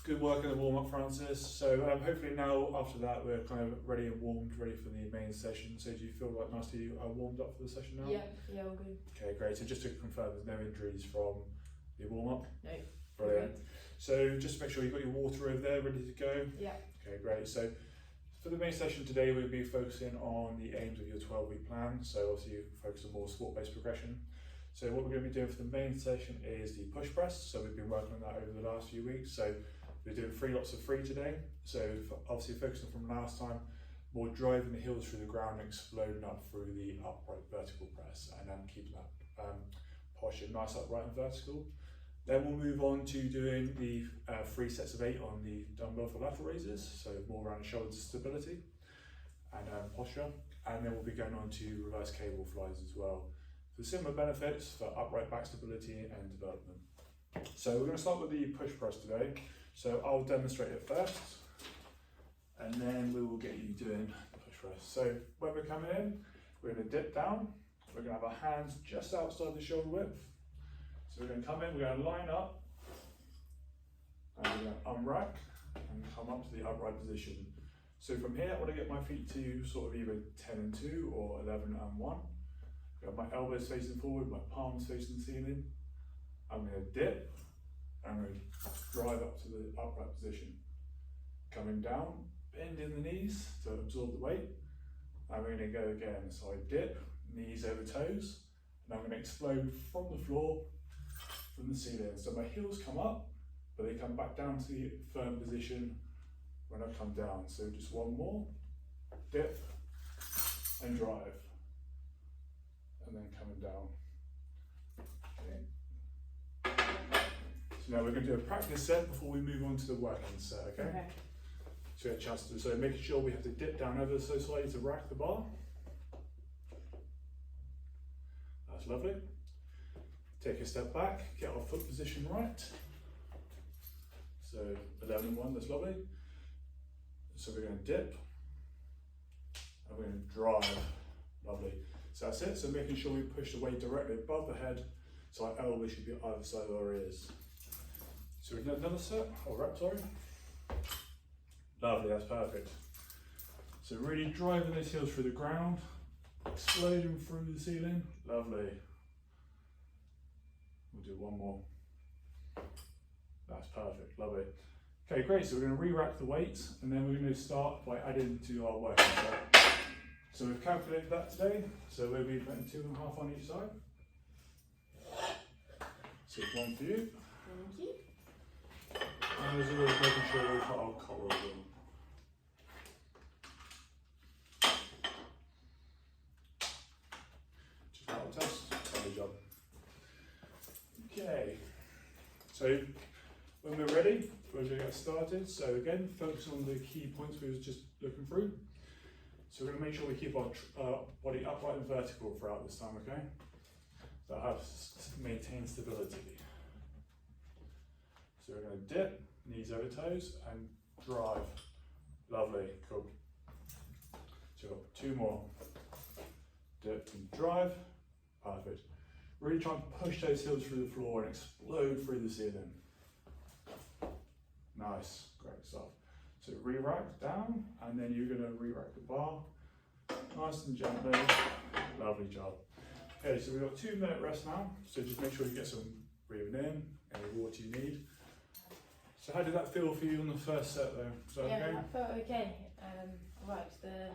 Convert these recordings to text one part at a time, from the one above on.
Good work in the warm-up, Francis. So hopefully now, after that, we're kind of ready and warmed, ready for the main session. So do you feel like nicely warmed up for the session now? Yeah, all good. Okay, great. So just to confirm, there's no injuries from the warm-up? No. Brilliant. So just make sure you've got your water over there ready to go. Yeah. Okay, great. So for the main session today, we'll be focusing on the aims of your 12-week plan. So obviously you focus on more sport-based progression. So what we're going to be doing for the main session is the push press. So we've been working on that over the last few weeks. So we're doing 3 lots of 3 today. So obviously focusing from last time, more driving the heels through the ground and exploding up through the upright vertical press, and then keeping that posture nice upright and vertical. Then we'll move on to doing the 3 sets of 8 on the dumbbell for lateral raises, so more around shoulder stability and posture. And then we'll be going on to reverse cable flies as well, for similar benefits for upright back stability and development. So we're going to start with the push press today. So I'll demonstrate it first, and then we will get you doing the push press. So when we're coming in, we're going to dip down. We're going to have our hands just outside the shoulder width. So we're going to come in, we're going to line up, and we're going to unrack and come up to the upright position. So from here, I want to get my feet to sort of either 10 and 2 or 11 and 1. I've got my elbows facing forward, my palms facing the ceiling. I'm going to dip, and I'm going to drive up to the upright position. Coming down, bending the knees to absorb the weight. I'm going to go again, so I dip, knees over toes, and I'm going to explode from the floor, from the ceiling. So my heels come up, but they come back down to the firm position when I come down. So just one more, dip, and drive. And then coming down. Okay. So now we're going to do a practice set before we move on to the working set, okay? So we have a chance to, so making sure we have to dip down ever so slightly to rack the bar. That's lovely. Take a step back, get our foot position right. So 11 and 1, that's lovely. So we're going to dip, and we're going to drive, lovely. So that's it, so making sure we push the weight directly above the head, so our elbow should be either side of our ears. So we can do another set, or rep, sorry. Lovely, that's perfect. So really driving those heels through the ground, exploding through the ceiling, lovely. We'll do one more. That's perfect, lovely. Okay, great, so we're going to re-rack the weights, and then we're going to start by adding to our working set. So we've calculated that today, so we'll be putting 2.5 on each side. So it's 1 for you. Thank you. And as always, making sure we've got our collar as well. Just a little test, lovely job. Okay, so when we're ready, we're going to get started. So again, focus on the key points we were just looking through. So we're going to make sure we keep our body upright and vertical throughout this time, okay? So that helps maintain stability. So we're going to dip, knees over toes, and drive. Lovely, cool. So we've got 2 more. Dip and drive, perfect. Really try and push those heels through the floor and explode through the ceiling. Nice, great stuff. So re-rack down, and then you're going to re-rack the bar, nice and gently. Lovely job. Okay, so we've got 2-minute rest now, so just make sure you get some breathing in, any water you need. So how did that feel for you on the first set though? So Yeah, okay? I felt okay. I liked the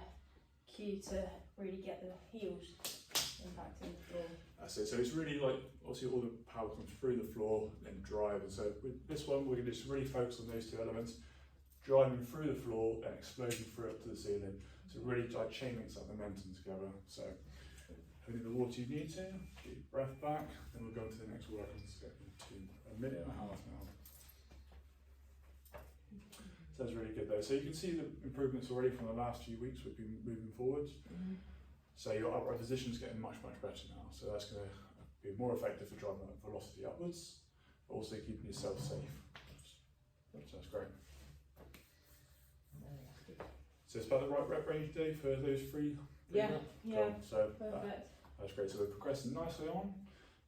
cue to really get the heels impacting the floor. That's it, so it's really like, obviously all the power comes through the floor and drive, and so with this one we're going to just really focus on those 2 elements. Driving through the floor and exploding through up to the ceiling. So really like chaining some momentum together. So having the water you need to, get your breath back, then we'll go on to the next working set in 1.5 minutes now. So that's really good though. So you can see the improvements already from the last few weeks we've been moving forwards. So your upright position is getting much better now. So that's going to be more effective for driving that velocity upwards, but also keeping yourself safe. So that's great. So it's about the right rep range day for those 3? Yeah, cool. So perfect. That's great. So we're progressing nicely on.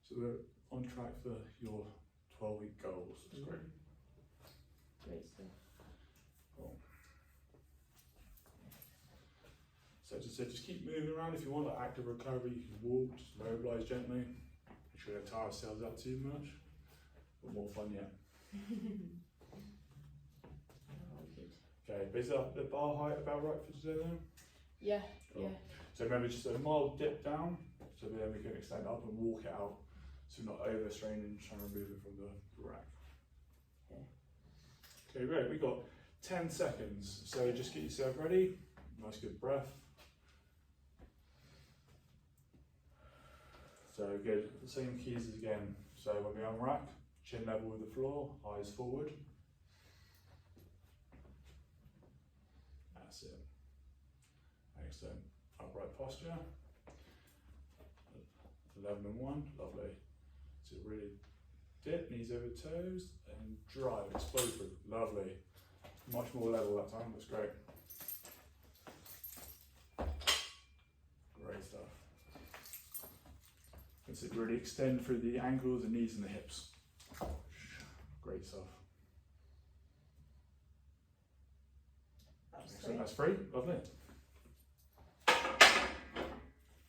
So we're on track for your 12-week goals. That's great. Great stuff. Cool. So as I said, just keep moving around. If you want like active recovery, you can walk, just mobilise gently. Make sure you don't tire yourselves out too much. But more fun yet. Oh, good. Okay, but is the bar height about right for today then? Yeah, Cool. yeah. So remember, just a mild dip down, so then we can extend up and walk it out, so we're not overstraining, trying to remove it from the rack. Okay. Okay, great. We've got 10 seconds, so just get yourself ready. Nice good breath. So good. The same keys as again. So when we unrack, chin level with the floor, eyes forward. That's it. Excellent. Upright posture. 11 and 1, lovely. So really dip, knees over toes, and drive, explode through, lovely. Much more level that time, that's great. Great stuff. That's it, really extend through the ankles, the knees and the hips. Great stuff. Excellent, that's free, lovely.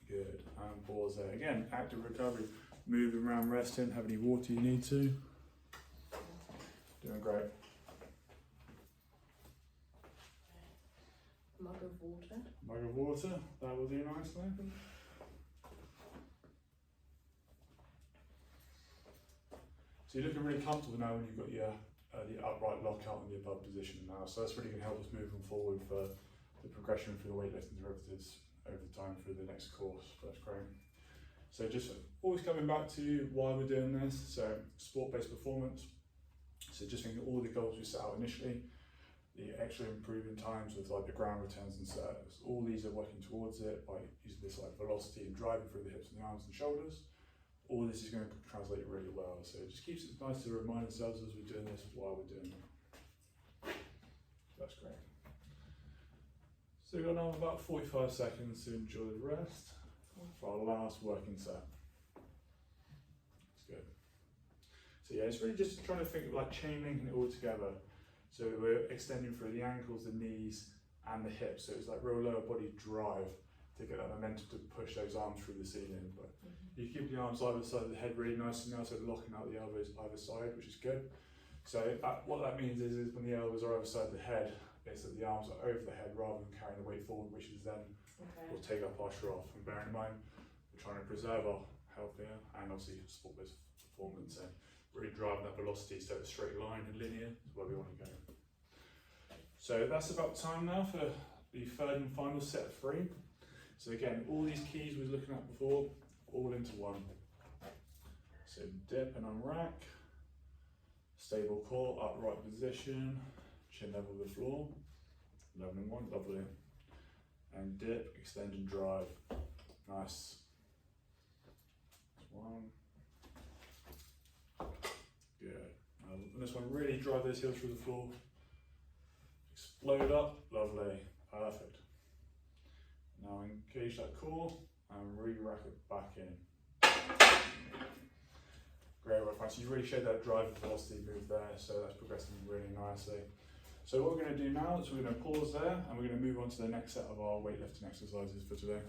Good, and pause there. Again, active recovery, moving around, resting, have any water you need to. Doing great. Mug of water. Mug of water, that will do nicely. So you're looking really comfortable now when you've got your the upright lockout in the above position now. So that's really going to help us moving forward for the progression for the weightlifting derivatives over time through the next course. That's great. So just always coming back to why we're doing this. So sport-based performance. So just thinking all the goals we set out initially, the extra improving times with like the ground returns and serves. All these are working towards it by using this like velocity and driving through the hips and the arms and shoulders. All this is going to translate really well. So it just keeps it nice to remind ourselves as we're doing this why we're doing it. That's great. So we've got now about 45 seconds to enjoy the rest for our last working set. That's good. So yeah, it's really just trying to think of like chain linking it all together. So we're extending through the ankles, the knees and the hips. So it's like real lower body drive to get that momentum to push those arms through the ceiling. But you keep the arms either side of the head really nicely now, so locking out the elbows either side, which is good. So what that means is when the elbows are either side of the head, it's that the arms are over the head rather than carrying the weight forward, which is then will take our posture off. And bearing in mind, we're trying to preserve our health here and obviously sport-based performance and really driving that velocity so it's straight line and linear is where we want to go. So that's about time now for the third and final set of 3. So again, all these keys we were looking at before, all into one. So dip and unrack, stable core, upright position, chin level with the floor, 11 and 1, lovely. And dip, extend and drive, nice. That's 1. Good. And this one, really drive those heels through the floor. Explode up, lovely, perfect. Now engage that core and re-rack it back in. Great work, so you really showed that drive and velocity move there, so that's progressing really nicely. So what we're going to do now is we're going to pause there and we're going to move on to the next set of our weightlifting exercises for today.